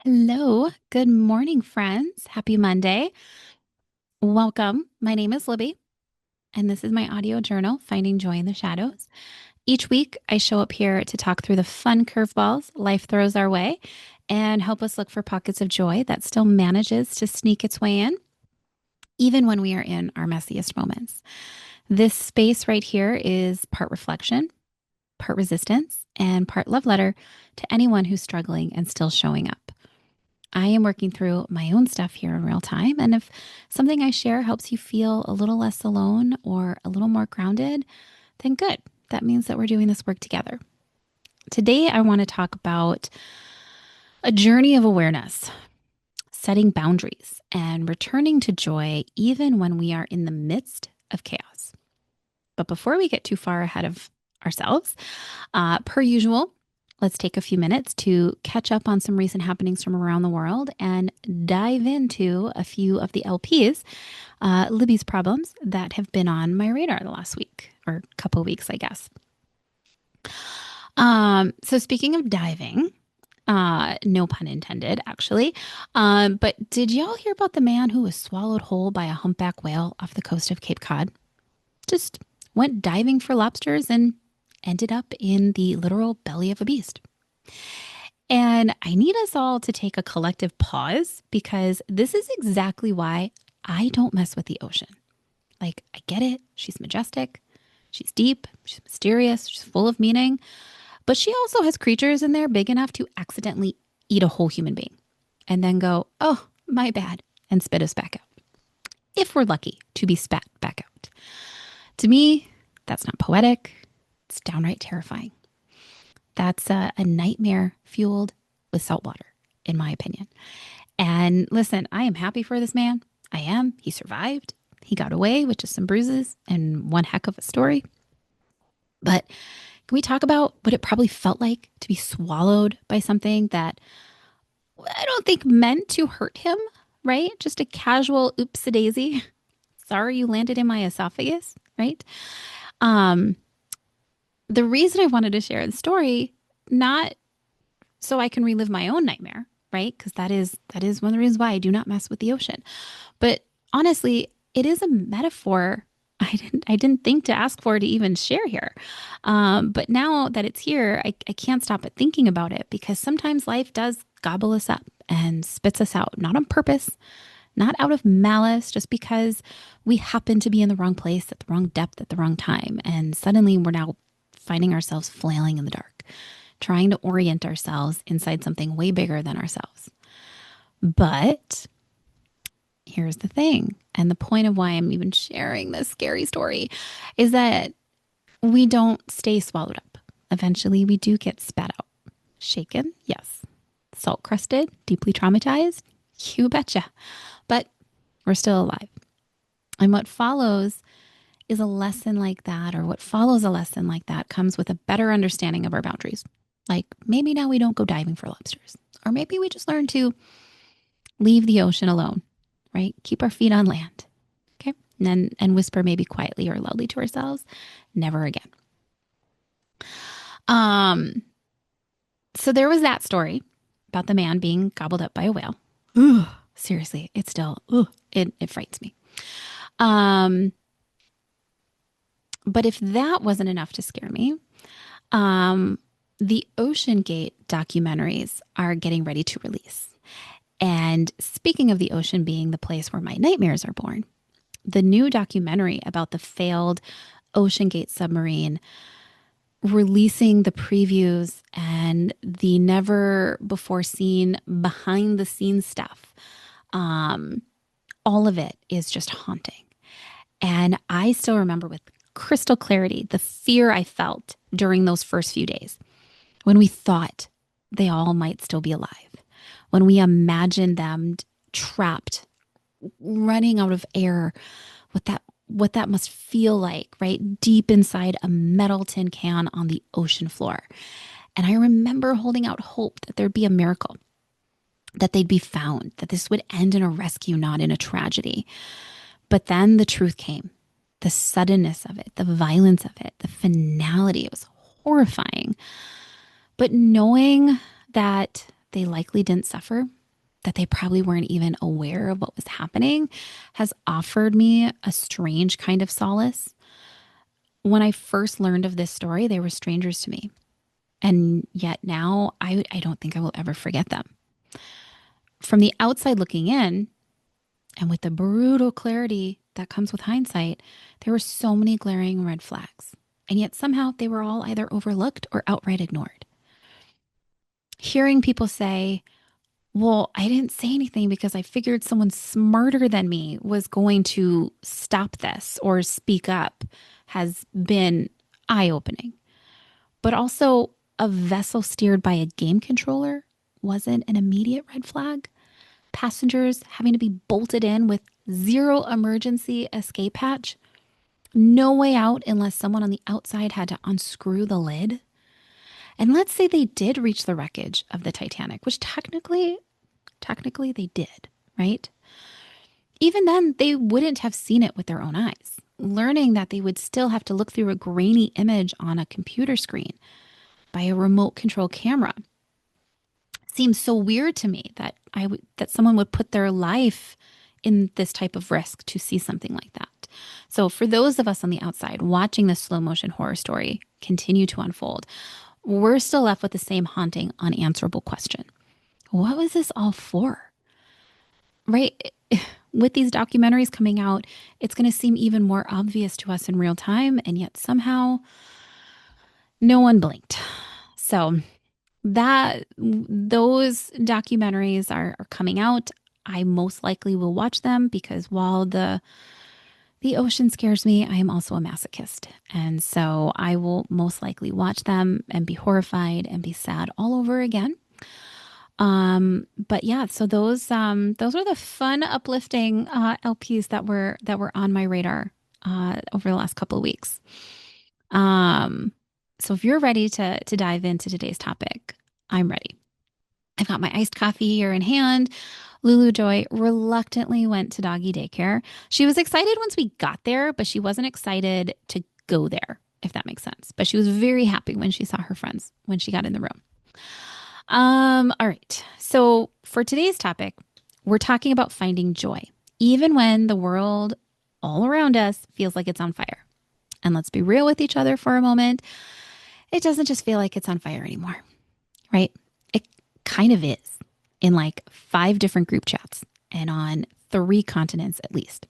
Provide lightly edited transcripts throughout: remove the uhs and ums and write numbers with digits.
Hello. Good morning, friends. Happy Monday. Welcome. My name is Libby, and this is my audio journal, Finding Joy in the Shadows. Each week, I show up here to talk through the fun curveballs life throws our way and help us look for pockets of joy that still manages to sneak its way in, even when we are in our messiest moments. This space right here is part reflection, part resistance, and part love letter to anyone who's struggling and still showing up. I am working through my own stuff here in real time. And if something I share helps you feel a little less alone or a little more grounded, then good. That means that we're doing this work together. Today, I want to talk about a journey of awareness, setting boundaries, and returning to joy even when we are in the midst of chaos. But before we get too far ahead of ourselves, per usual, let's take a few minutes to catch up on some recent happenings from around the world and dive into a few of the LPs, Libby's problems that have been on my radar the last week or couple weeks, I guess. So speaking of diving, no pun intended, actually. But did y'all hear about the man who was swallowed whole by a humpback whale off the coast of Cape Cod? Just went diving for lobsters and ended up in the literal belly of a beast. And I need us all to take a collective pause because this is exactly why I don't mess with the ocean. Like, I get it. She's majestic. She's deep. She's mysterious. She's full of meaning. But she also has creatures in there big enough to accidentally eat a whole human being and then go, oh, my bad, and spit us back out. If we're lucky to be spat back out. To me, that's not poetic. It's downright terrifying. That's a nightmare fueled with salt water, in my opinion. And listen, I am happy for this man. I am. He survived. He got away with just some bruises and one heck of a story. But can we talk about what it probably felt like to be swallowed by something that I don't think meant to hurt him, right? Just a casual oopsie daisy. Sorry you landed in my esophagus, right? Um, the reason I wanted to share the story, not so I can relive my own nightmare, right? Because that is one of the reasons why I do not mess with the ocean. But honestly, it is a metaphor I didn't think to ask for to even share here. But now that it's here, I can't stop but thinking about it because sometimes life does gobble us up and spits us out, not on purpose, not out of malice, just because we happen to be in the wrong place at the wrong depth at the wrong time. And suddenly we're now finding ourselves flailing in the dark, trying to orient ourselves inside something way bigger than ourselves. But here's the thing, and the point of why I'm even sharing this scary story is that we don't stay swallowed up. Eventually, we do get spat out. Shaken, yes. Salt crusted, deeply traumatized, you betcha. But we're still alive. And what follows is a lesson like that, or what follows a lesson like that, comes with a better understanding of our boundaries. Like maybe now we don't go diving for lobsters, or maybe we just learn to leave the ocean alone, right? Keep our feet on land. Okay. And whisper maybe quietly or loudly to ourselves, never again. Um, so there was that story about the man being gobbled up by a whale. Ugh, seriously, it still, it frightens me. Um, but if that wasn't enough to scare me, the Ocean Gate documentaries are getting ready to release. And speaking of the ocean being the place where my nightmares are born, the new documentary about the failed Ocean Gate submarine releasing the previews and the never before seen behind the scenes stuff. All of it is just haunting. And I still remember with crystal clarity the fear I felt during those first few days when we thought they all might still be alive, when we imagined them trapped, running out of air, what that must feel like, right? Deep inside a metal tin can on the ocean floor. And I remember holding out hope that there'd be a miracle, that they'd be found, that this would end in a rescue, not in a tragedy. But then the truth came, the suddenness of it, the violence of it, the finality. It was horrifying. But knowing that they likely didn't suffer, that they probably weren't even aware of what was happening, has offered me a strange kind of solace. When I first learned of this story, they were strangers to me. And yet now I don't think I will ever forget them. From the outside looking in, and with the brutal clarity that comes with hindsight, there were so many glaring red flags. And yet somehow they were all either overlooked or outright ignored. Hearing people say, well, I didn't say anything because I figured someone smarter than me was going to stop this or speak up has been eye opening. But also, a vessel steered by a game controller wasn't an immediate red flag. Passengers having to be bolted in with zero emergency escape hatch, no way out unless someone on the outside had to unscrew the lid. And let's say they did reach the wreckage of the Titanic, which technically they did, right? Even then, they wouldn't have seen it with their own eyes. Learning that they would still have to look through a grainy image on a computer screen by a remote control camera seems so weird to me that that someone would put their life in this type of risk to see something like that. So for those of us on the outside watching this slow motion horror story continue to unfold, we're still left with the same haunting, unanswerable question. What was this all for? Right? With these documentaries coming out, it's going to seem even more obvious to us in real time, and yet somehow no one blinked. So that those documentaries are coming out. I most likely will watch them because while the ocean scares me, I am also a masochist. And so I will most likely watch them and be horrified and be sad all over again. But yeah, so those are the fun, uplifting LPs that were on my radar over the last couple of weeks. Um, so if you're ready to dive into today's topic, I'm ready. I've got my iced coffee here in hand. Lulu Joy reluctantly went to doggy daycare. She was excited once we got there, but she wasn't excited to go there, if that makes sense. But she was very happy when she saw her friends when she got in the room. All right. So for today's topic, we're talking about finding joy, even when the world all around us feels like it's on fire. And let's be real with each other for a moment. It doesn't just feel like it's on fire anymore, right? It kind of is in like 5 different group chats and on 3 continents at least.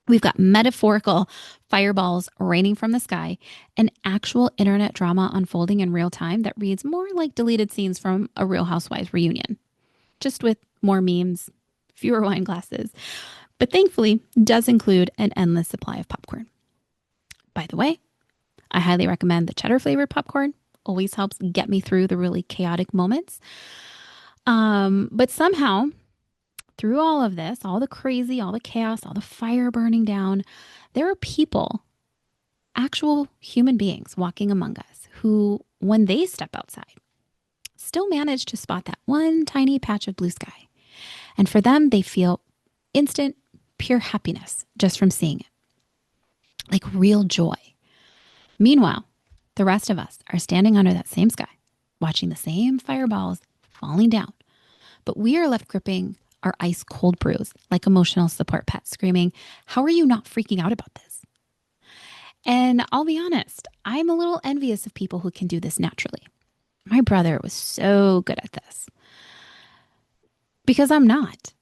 We've got metaphorical fireballs raining from the sky and actual internet drama unfolding in real time that reads more like deleted scenes from a Real Housewives reunion, just with more memes, fewer wine glasses, but thankfully does include an endless supply of popcorn. By the way, I highly recommend the cheddar flavored popcorn. Always helps get me through the really chaotic moments. But somehow, through all of this, all the crazy, all the chaos, all the fire burning down, there are people, actual human beings walking among us who, when they step outside, still manage to spot that one tiny patch of blue sky. And for them, they feel instant, pure happiness just from seeing it, like real joy. Meanwhile, the rest of us are standing under that same sky, watching the same fireballs falling down. But we are left gripping our ice cold brews like emotional support pets, screaming, "How are you not freaking out about this?" And I'll be honest, I'm a little envious of people who can do this naturally. My brother was so good at this because I'm not.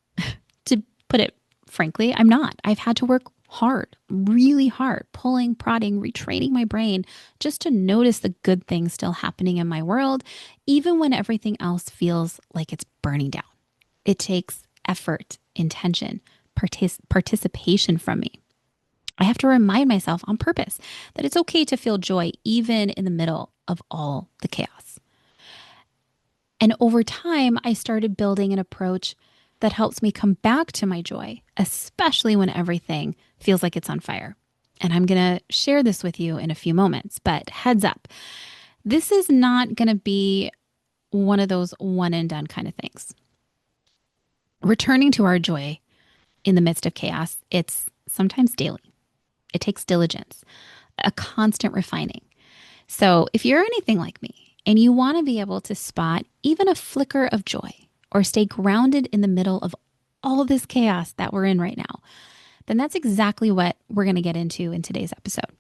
To put it frankly, I'm not. I've had to work hard, really hard, pulling, prodding, retraining my brain just to notice the good things still happening in my world, even when everything else feels like it's burning down. It takes effort, intention, participation from me. I have to remind myself on purpose that it's okay to feel joy even in the middle of all the chaos. And over time, I started building an approach that helps me come back to my joy, especially when everything feels like it's on fire. And I'm going to share this with you in a few moments, but heads up, this is not going to be one of those one and done kind of things. Returning to our joy in the midst of chaos, it's sometimes daily. It takes diligence, a constant refining. So if you're anything like me, and you want to be able to spot even a flicker of joy or stay grounded in the middle of all of this chaos that we're in right now, then that's exactly what we're going to get into in today's episode.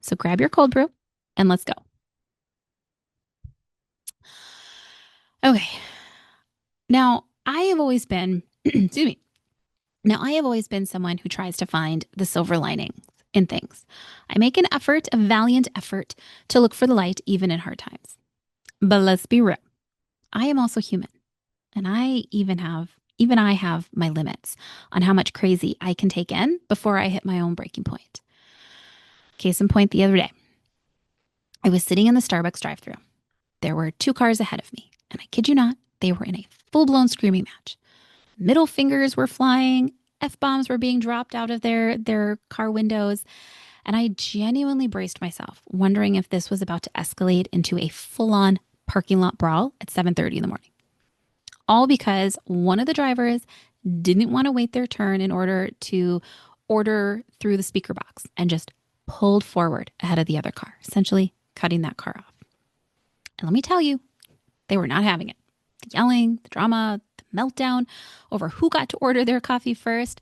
So grab your cold brew and let's go. Okay. Now, I have always been, excuse me. Now, I have always been someone who tries to find the silver lining in things. I make an effort, a valiant effort, to look for the light even in hard times. But let's be real. I am also human, and even I have my limits on how much crazy I can take in before I hit my own breaking point. Case in point, the other day, I was sitting in the Starbucks drive-thru. There were two cars ahead of me, and I kid you not, they were in a full-blown screaming match. Middle fingers were flying, F-bombs were being dropped out of their car windows, and I genuinely braced myself, wondering if this was about to escalate into a full-on parking lot brawl at 7:30 in the morning. All because one of the drivers didn't want to wait their turn in order to order through the speaker box and just pulled forward ahead of the other car, essentially cutting that car off. And let me tell you, they were not having it. The yelling, the drama, the meltdown over who got to order their coffee first.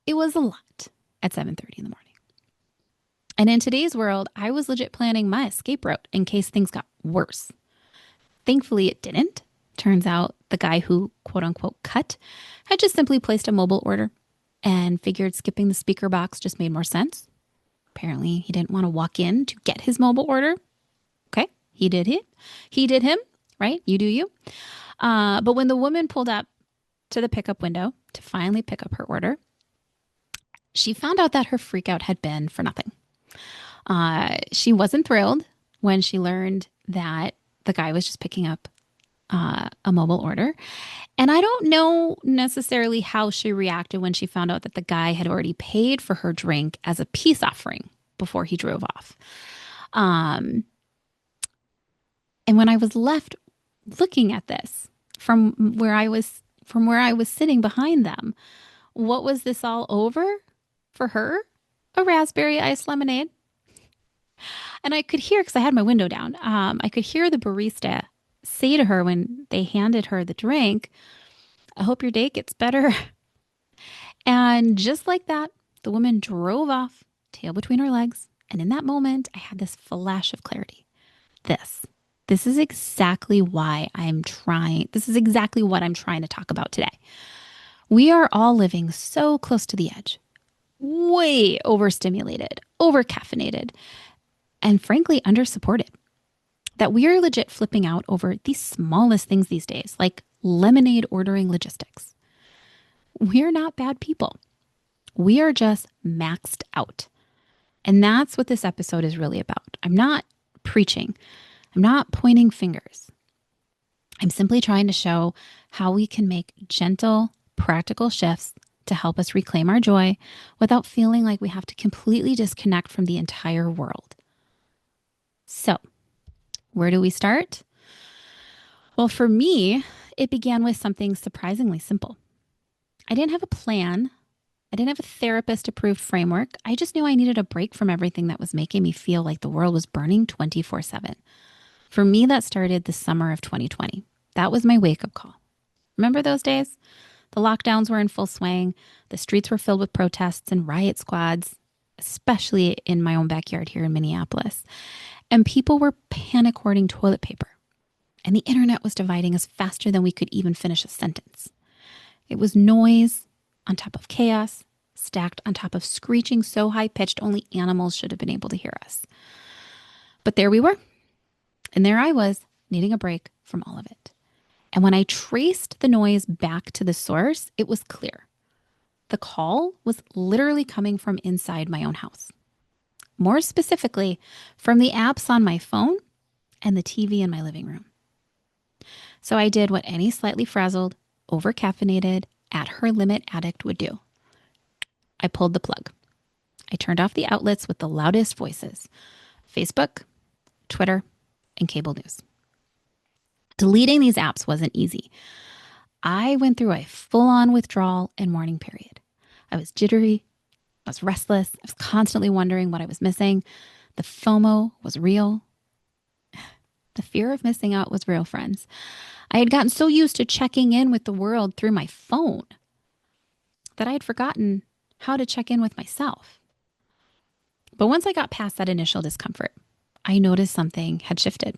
It was a lot at 7:30 in the morning. And in today's world, I was legit planning my escape route in case things got worse. Thankfully, it didn't. Turns out the guy who quote unquote cut had just simply placed a mobile order and figured skipping the speaker box just made more sense. Apparently, he didn't want to walk in to get his mobile order. Okay, he did it. He did him, right? You do you. But when the woman pulled up to the pickup window to finally pick up her order, she found out that her freakout had been for nothing. She wasn't thrilled when she learned that the guy was just picking up a mobile order. And I don't know necessarily how she reacted when she found out that the guy had already paid for her drink as a peace offering before he drove off. And when I was left looking at this from where I was sitting behind them, what was this all over for her? A raspberry iced lemonade. And I could hear, because I had my window down, I could hear the barista say to her when they handed her the drink, "I hope your day gets better." And just like that, the woman drove off, tail between her legs. And in that moment, I had this flash of clarity. This is exactly why this is exactly what I'm trying to talk about today. We are all living so close to the edge, way overstimulated, overcaffeinated, and frankly, undersupported, that we are legit flipping out over the smallest things these days, like lemonade ordering logistics. We're not bad people. We are just maxed out. And that's what this episode is really about. I'm not preaching. I'm not pointing fingers. I'm simply trying to show how we can make gentle, practical shifts to help us reclaim our joy without feeling like we have to completely disconnect from the entire world. So, where do we start? Well, for me, it began with something surprisingly simple. I didn't have a plan. I didn't have a therapist-approved framework. I just knew I needed a break from everything that was making me feel like the world was burning 24/7. For me, that started the summer of 2020. That was my wake-up call. Remember those days? The lockdowns were in full swing. The streets were filled with protests and riot squads, especially in my own backyard here in Minneapolis. And people were panic hoarding toilet paper. And the internet was dividing us faster than we could even finish a sentence. It was noise on top of chaos, stacked on top of screeching so high-pitched only animals should have been able to hear us. But there we were. And there I was, needing a break from all of it. And when I traced the noise back to the source, it was clear. The call was literally coming from inside my own house. More specifically, from the apps on my phone and the TV in my living room. So I did what any slightly frazzled, over-caffeinated, at her limit addict would do. I pulled the plug. I turned off the outlets with the loudest voices: Facebook, Twitter, and cable news. Deleting these apps wasn't easy. I went through a full-on withdrawal and mourning period. I was jittery. I was restless. I was constantly wondering what I was missing. The FOMO was real. The fear of missing out was real, friends. I had gotten so used to checking in with the world through my phone that I had forgotten how to check in with myself. But once I got past that initial discomfort, I noticed something had shifted.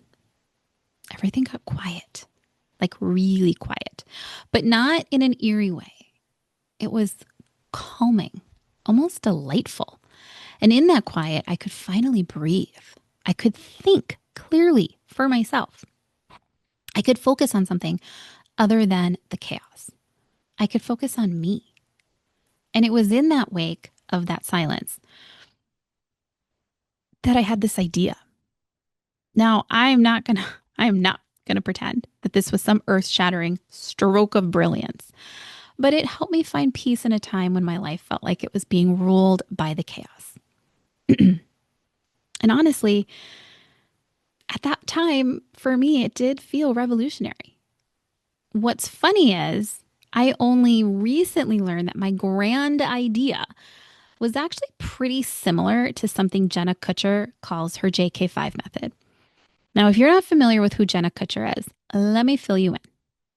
Everything got quiet, like really quiet, but not in an eerie way. It was calming, almost delightful. And in that quiet, I could finally breathe. I could think clearly for myself. I could focus on something other than the chaos. I could focus on me. And it was in that wake of that silence that I had this idea. Now, I am not going to pretend that this was some earth-shattering stroke of brilliance, but it helped me find peace in a time when my life felt like it was being ruled by the chaos. And honestly, at that time, for me, it did feel revolutionary. What's funny is I only recently learned that my grand idea was actually pretty similar to something Jenna Kutcher calls her JK5 method. Now, if you're not familiar with who Jenna Kutcher is, let me fill you in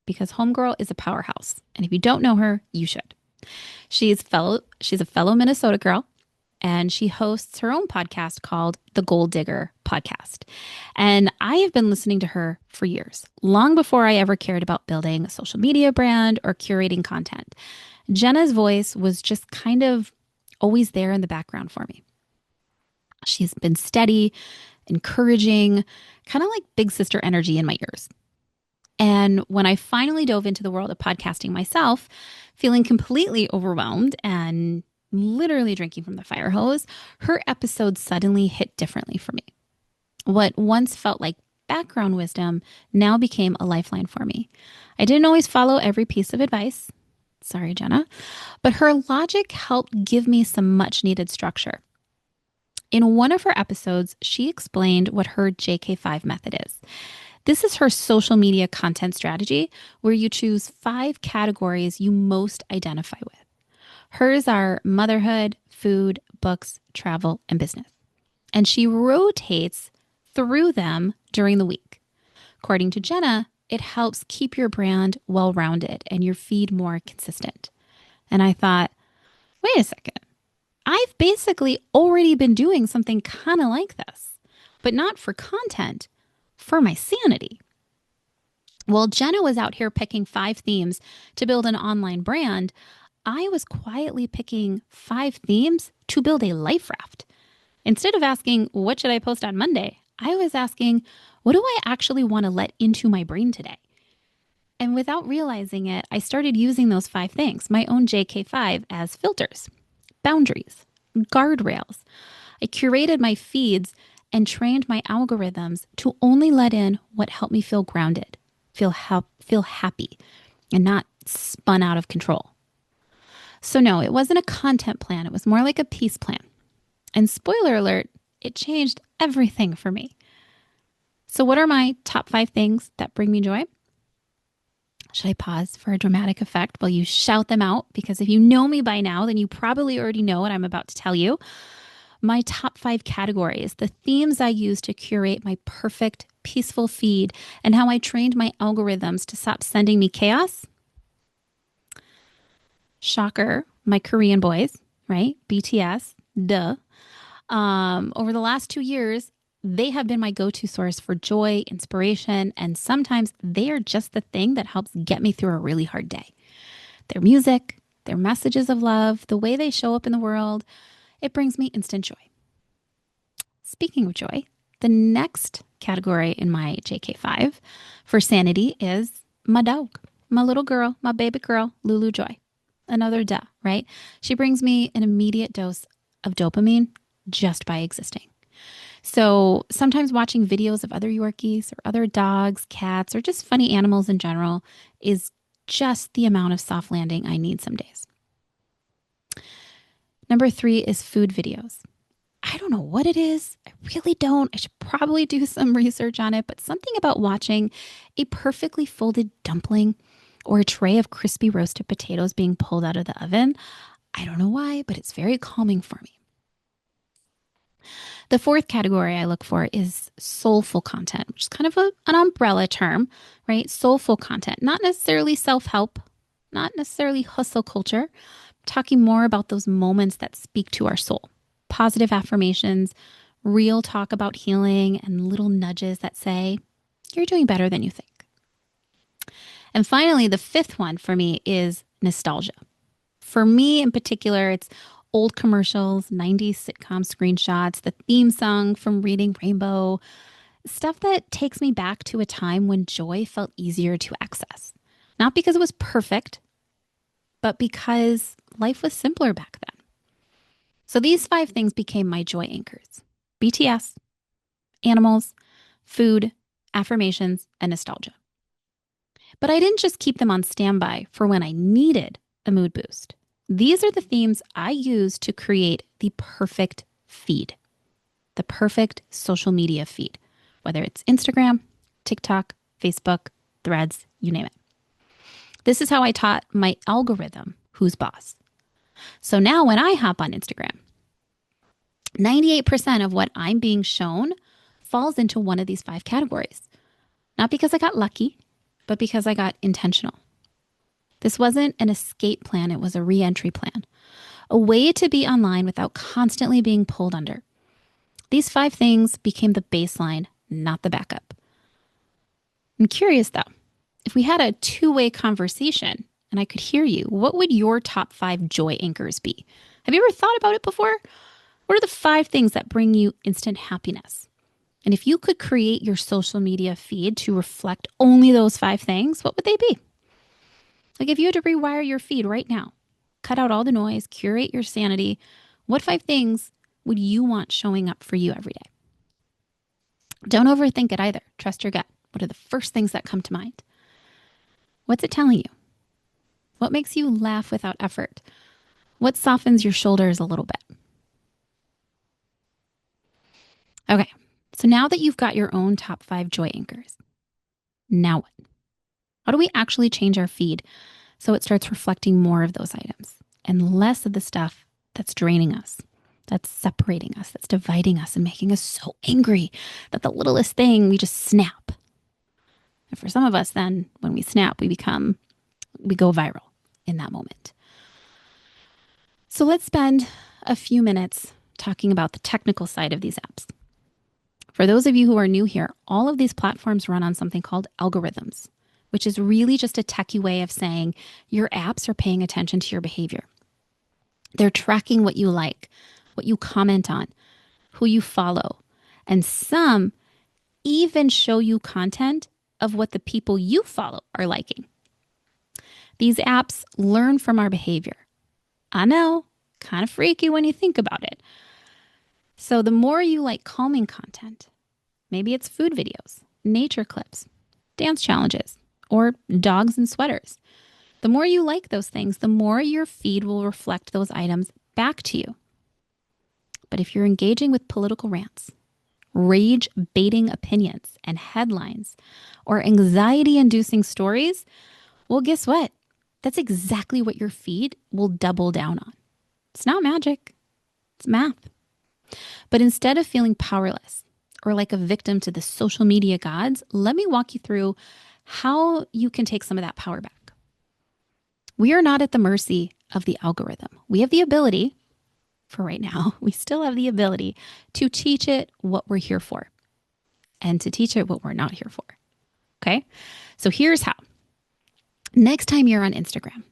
because Homegirl is a powerhouse. And if you don't know her, you should. She's a fellow Minnesota girl, and she hosts her own podcast called The Gold Digger Podcast. And I have been listening to her for years, long before I ever cared about building a social media brand or curating content. Jenna's voice was just kind of always there in the background for me. She's been steady, encouraging, kind of like big sister energy in my ears. And when I finally dove into the world of podcasting myself, feeling completely overwhelmed and literally drinking from the fire hose, her episodes suddenly hit differently for me. What once felt like background wisdom now became a lifeline for me. I didn't always follow every piece of advice. Sorry, Jenna. But her logic helped give me some much needed structure. In one of her episodes, she explained what her JK5 method is. This is her social media content strategy where you choose 5 categories you most identify with. Hers are motherhood, food, books, travel, and business. And she rotates through them during the week. According to Jenna, it helps keep your brand well-rounded and your feed more consistent. And I thought, wait a second. I've basically already been doing something kind of like this, but not for content, for my sanity. While Jenna was out here picking 5 themes to build an online brand, I was quietly picking 5 themes to build a life raft. Instead of asking, what should I post on Monday? I was asking, what do I actually want to let into my brain today? And without realizing it, I started using those 5 things, my own JK5, as filters, boundaries, guardrails. I curated my feeds and trained my algorithms to only let in what helped me feel grounded, feel happy, and not spun out of control. So no, it wasn't a content plan. It was more like a peace plan. And spoiler alert, it changed everything for me. So what are my top 5 things that bring me joy? Should I pause for a dramatic effect while you shout them out? Because if you know me by now, then you probably already know what I'm about to tell you. My top 5 categories, the themes I use to curate my perfect, peaceful feed, and how I trained my algorithms to stop sending me chaos. Shocker, my Korean boys, right? BTS, duh. Over the last 2 years, they have been my go-to source for joy, inspiration, and sometimes they are just the thing that helps get me through a really hard day. Their music, their messages of love, the way they show up in the world, it brings me instant joy. Speaking of joy, the next category in my JK5 for sanity is my dog, my little girl, my baby girl, Lulu Joy. Another duh, right? She brings me an immediate dose of dopamine just by existing. So sometimes watching videos of other Yorkies or other dogs, cats, or just funny animals in general is just the amount of soft landing I need some days. Number 3 is food videos. I don't know what it is. I really don't. I should probably do some research on it, but something about watching a perfectly folded dumpling or a tray of crispy roasted potatoes being pulled out of the oven, I don't know why, but it's very calming for me. The fourth category I look for is soulful content, which is kind of an umbrella term, right? Soulful content, not necessarily self-help, not necessarily hustle culture. I'm talking more about those moments that speak to our soul. Positive affirmations, real talk about healing, and little nudges that say, you're doing better than you think. And finally, the fifth one for me is nostalgia. For me in particular, it's old commercials, 90s sitcom screenshots, the theme song from Reading Rainbow, stuff that takes me back to a time when joy felt easier to access. Not because it was perfect, but because life was simpler back then. So these 5 things became my joy anchors: BTS, animals, food, affirmations, and nostalgia. But I didn't just keep them on standby for when I needed a mood boost. These are the themes I use to create the perfect feed, the perfect social media feed, whether it's Instagram, TikTok, Facebook, Threads, you name it. This is how I taught my algorithm who's boss. So now when I hop on Instagram, 98% of what I'm being shown falls into one of these 5 categories. Not because I got lucky, but because I got intentional. This wasn't an escape plan, it was a re-entry plan. A way to be online without constantly being pulled under. These 5 things became the baseline, not the backup. I'm curious though, if we had a 2-way conversation and I could hear you, what would your top 5 joy anchors be? Have you ever thought about it before? What are the 5 things that bring you instant happiness? And if you could create your social media feed to reflect only those 5 things, what would they be? Like if you had to rewire your feed right now, cut out all the noise, curate your sanity, what 5 things would you want showing up for you every day? Don't overthink it either. Trust your gut. What are the first things that come to mind? What's it telling you? What makes you laugh without effort? What softens your shoulders a little bit? Okay, so now that you've got your own top 5 joy anchors, now what? How do we actually change our feed so it starts reflecting more of those items and less of the stuff that's draining us, that's separating us, that's dividing us and making us so angry that the littlest thing we just snap? And for some of us, then when we snap, we go viral in that moment. So let's spend a few minutes talking about the technical side of these apps. For those of you who are new here, all of these platforms run on something called algorithms, which is really just a techie way of saying your apps are paying attention to your behavior. They're tracking what you like, what you comment on, who you follow, and some even show you content of what the people you follow are liking. These apps learn from our behavior. I know, kind of freaky when you think about it. So the more you like calming content, maybe it's food videos, nature clips, dance challenges, or dogs and sweaters. The more you like those things, the more your feed will reflect those items back to you. But if you're engaging with political rants, rage-baiting opinions and headlines, or anxiety-inducing stories, well, guess what? That's exactly what your feed will double down on. It's not magic, it's math. But instead of feeling powerless or like a victim to the social media gods, let me walk you through how you can take some of that power back. We are not at the mercy of the algorithm. We have the ability, for right now, we still have the ability to teach it what we're here for and to teach it what we're not here for. Okay? So here's how. Next time you're on Instagram,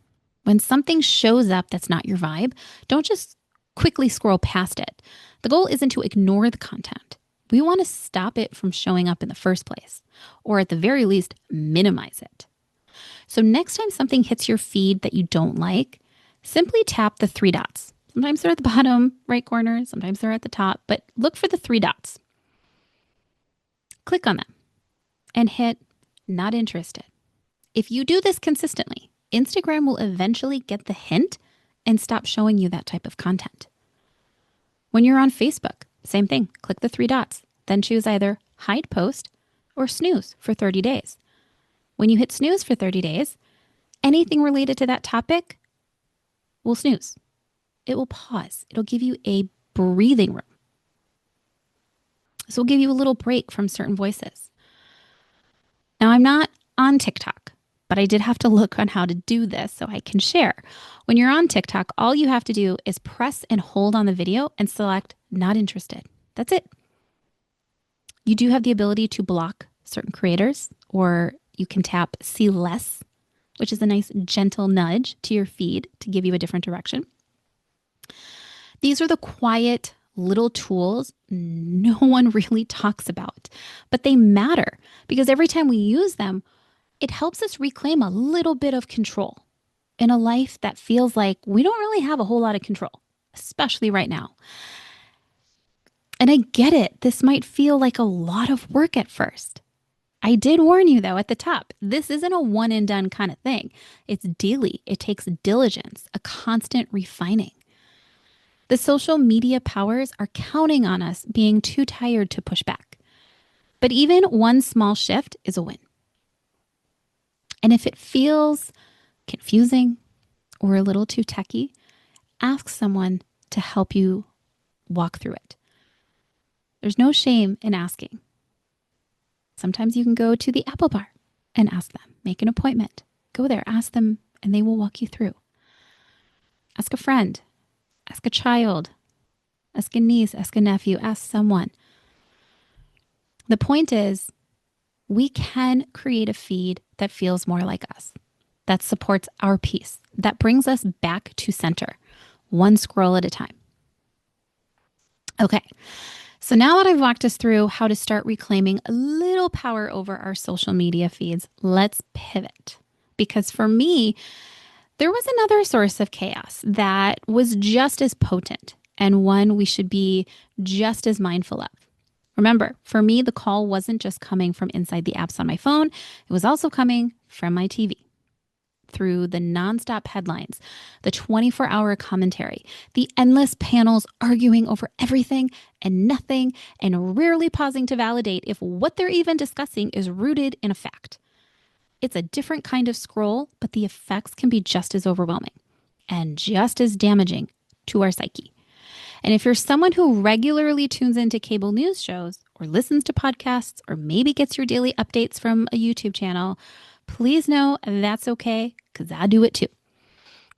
when something shows up that's not your vibe, don't just quickly scroll past it. The goal isn't to ignore the content. We want to stop it from showing up in the first place, or at the very least, minimize it. So next time something hits your feed that you don't like, simply tap the 3 dots. Sometimes they're at the bottom right corner, sometimes they're at the top, but look for the 3 dots. Click on them and hit not interested. If you do this consistently, Instagram will eventually get the hint and stop showing you that type of content. When you're on Facebook, same thing. Click the 3 dots, then choose either hide post or snooze for 30 days. When you hit snooze for 30 days, anything related to that topic will snooze. It will pause. It'll give you a breathing room. This will give you a little break from certain voices. Now, I'm not on TikTok, but I did have to look on how to do this so I can share. When you're on TikTok, all you have to do is press and hold on the video and select not interested. That's it. You do have the ability to block certain creators, or you can tap see less, which is a nice gentle nudge to your feed to give you a different direction. These are the quiet little tools no one really talks about, but they matter because every time we use them, it helps us reclaim a little bit of control in a life that feels like we don't really have a whole lot of control, especially right now. And I get it. This might feel like a lot of work at first. I did warn you, though, at the top. This isn't a one and done kind of thing. It's daily. It takes diligence, a constant refining. The social media powers are counting on us being too tired to push back. But even one small shift is a win. And if it feels confusing or a little too techy, ask someone to help you walk through it. There's no shame in asking. Sometimes you can go to the Apple Bar and ask them. Make an appointment. Go there, ask them, and they will walk you through. Ask a friend. Ask a child. Ask a niece. Ask a nephew. Ask someone. The point is, we can create a feed that feels more like us, that supports our peace, that brings us back to center, one scroll at a time. Okay. So now that I've walked us through how to start reclaiming a little power over our social media feeds, let's pivot. Because for me, there was another source of chaos that was just as potent and one we should be just as mindful of. Remember, for me, the call wasn't just coming from inside the apps on my phone. It was also coming from my TV. Through the nonstop headlines, the 24-hour commentary, the endless panels arguing over everything and nothing, and rarely pausing to validate if what they're even discussing is rooted in a fact. It's a different kind of scroll, but the effects can be just as overwhelming and just as damaging to our psyche. And if you're someone who regularly tunes into cable news shows or listens to podcasts or maybe gets your daily updates from a YouTube channel, please know that's okay, because I do it too.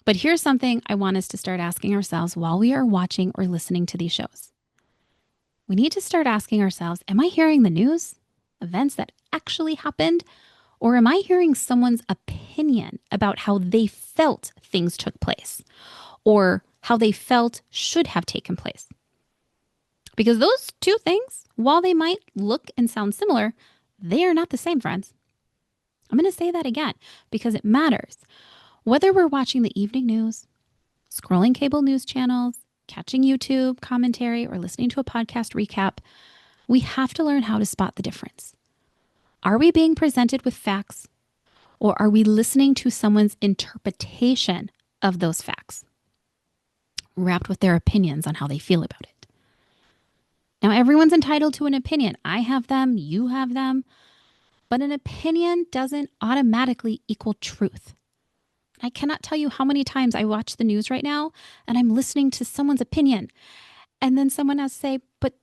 But here's something I want us to start asking ourselves while we are watching or listening to these shows. We need to start asking ourselves, am I hearing the news, events that actually happened, or am I hearing someone's opinion about how they felt things took place or how they felt should have taken place? Because those two things, while they might look and sound similar, they are not the same, friends. I'm going to say that again because it matters. Whether we're watching the evening news, scrolling cable news channels, catching YouTube commentary, or listening to a podcast recap, we have to learn how to spot the difference. Are we being presented with facts, or are we listening to someone's interpretation of those facts, wrapped with their opinions on how they feel about it? Now, everyone's entitled to an opinion. I have them, you have them. But an opinion doesn't automatically equal truth. I cannot tell you how many times I watch the news right now and I'm listening to someone's opinion. And then someone has to say, but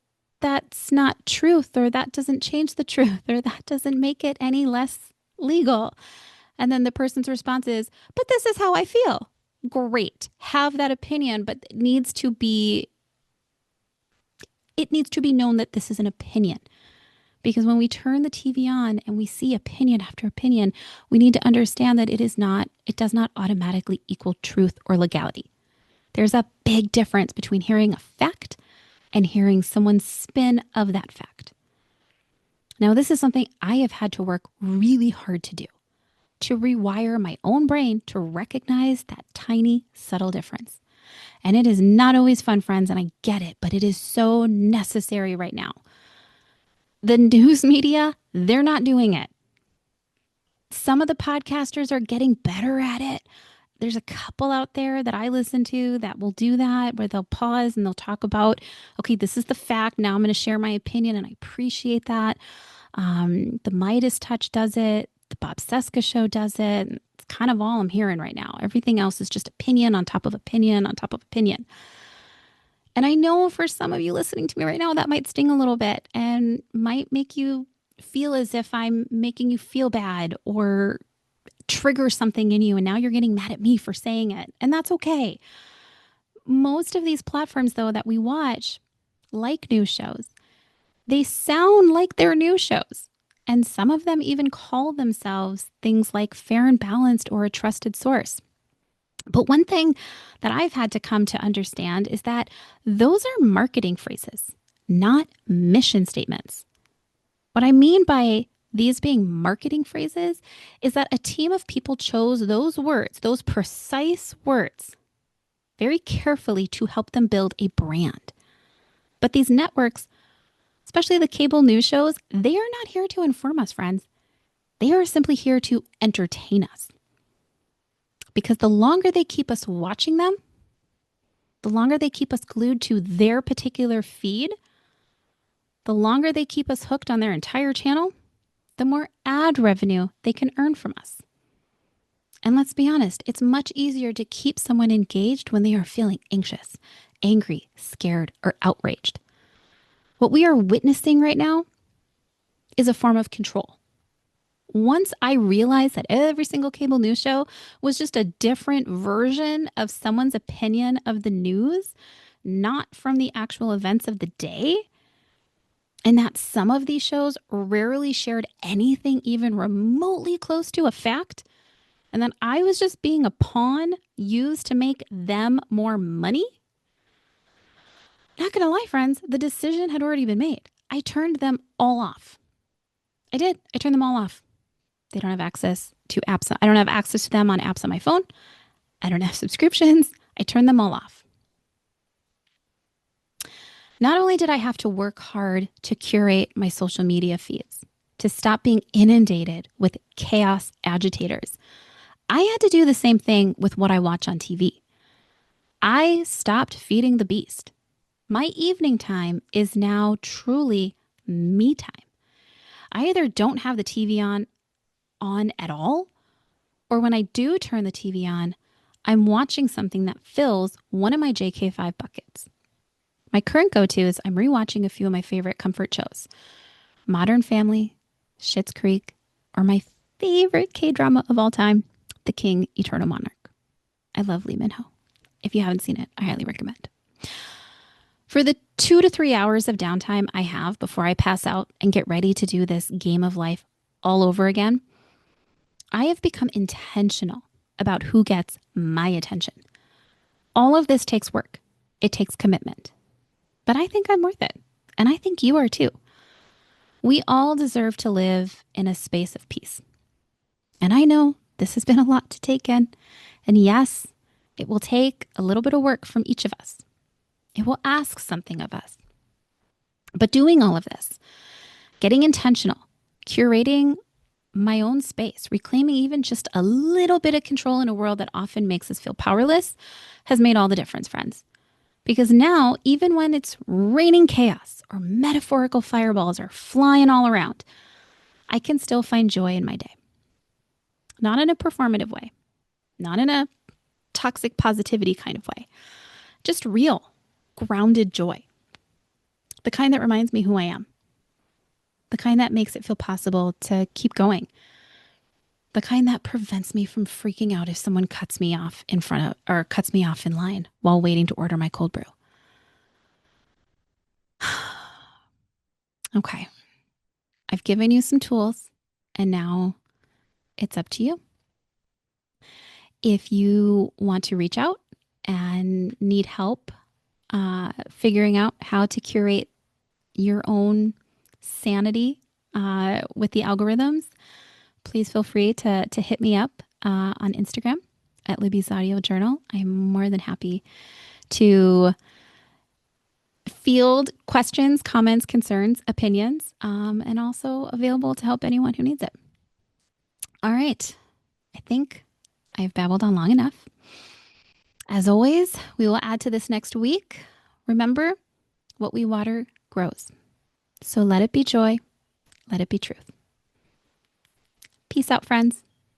that's not truth, or that doesn't change the truth, or that doesn't make it any less legal. And then the person's response is, but this is how I feel. Great. Have that opinion, but it needs to be known that this is an opinion. Because when we turn the TV on and we see opinion after opinion, we need to understand that it does not automatically equal truth or legality. There's a big difference between hearing a fact and hearing someone's spin of that fact. Now, this is something I have had to work really hard to do, to rewire my own brain to recognize that tiny, subtle difference. And it is not always fun, friends, and I get it, but it is so necessary right now. The news media, they're not doing it. Some of the podcasters are getting better at it. There's a couple out there that I listen to that will do that, where they'll pause and they'll talk about, okay, this is the fact. Now I'm going to share my opinion, and I appreciate that. The Midas Touch does it. The Bob Seska Show does it. It's kind of all I'm hearing right now. Everything else is just opinion on top of opinion on top of opinion. And I know for some of you listening to me right now, that might sting a little bit and might make you feel as if I'm making you feel bad or trigger something in you. And now you're getting mad at me for saying it. And that's okay. Most of these platforms, though, that we watch, like news shows, they sound like they're news shows. And some of them even call themselves things like fair and balanced or a trusted source. But one thing that I've had to come to understand is that those are marketing phrases, not mission statements. What I mean by these being marketing phrases is that a team of people chose those words, those precise words, very carefully to help them build a brand. But these networks, especially the cable news shows, they are not here to inform us, friends. They are simply here to entertain us. Because the longer they keep us watching them, the longer they keep us glued to their particular feed, the longer they keep us hooked on their entire channel, the more ad revenue they can earn from us. And let's be honest, it's much easier to keep someone engaged when they are feeling anxious, angry, scared, or outraged. What we are witnessing right now is a form of control. Once I realized that every single cable news show was just a different version of someone's opinion of the news, not from the actual events of the day, and that some of these shows rarely shared anything even remotely close to a fact, and that I was just being a pawn used to make them more money, not gonna lie, friends, the decision had already been made. I turned them all off. I did. I turned them all off. They don't have access to apps. I don't have access to them on apps on my phone. I don't have subscriptions. I turned them all off. Not only did I have to work hard to curate my social media feeds, to stop being inundated with chaos agitators, I had to do the same thing with what I watch on TV. I stopped feeding the beast. My evening time is now truly me time. I either don't have the TV on at all, or when I do turn the TV on, I'm watching something that fills one of my JK5 buckets. My current go-to is I'm rewatching a few of my favorite comfort shows. Modern Family, Schitt's Creek, or my favorite K-drama of all time, The King, Eternal Monarch. I love Lee Min-ho. If you haven't seen it, I highly recommend. For the 2 to 3 hours of downtime I have before I pass out and get ready to do this game of life all over again, I have become intentional about who gets my attention. All of this takes work. It takes commitment. But I think I'm worth it. And I think you are too. We all deserve to live in a space of peace. And I know this has been a lot to take in. And yes, it will take a little bit of work from each of us. It will ask something of us. But doing all of this, getting intentional, curating my own space, reclaiming even just a little bit of control in a world that often makes us feel powerless, has made all the difference, friends. Because now, even when it's raining chaos or metaphorical fireballs are flying all around, I can still find joy in my day. Not in a performative way, not in a toxic positivity kind of way, just real, grounded joy. The kind that reminds me who I am. The kind that makes it feel possible to keep going. The kind that prevents me from freaking out if someone cuts me off in front of or cuts me off in line while waiting to order my cold brew. Okay. I've given you some tools and now it's up to you. If you want to reach out and need help figuring out how to curate your own sanity with the algorithms, please feel free to hit me up on Instagram at Libby's Audio Journal. I'm more than happy to field questions, comments, concerns, opinions, and also available to help anyone who needs it. All right. I think I've babbled on long enough. As always, we will add to this next week. Remember, what we water grows. So let it be joy. Let it be truth. Peace out, friends.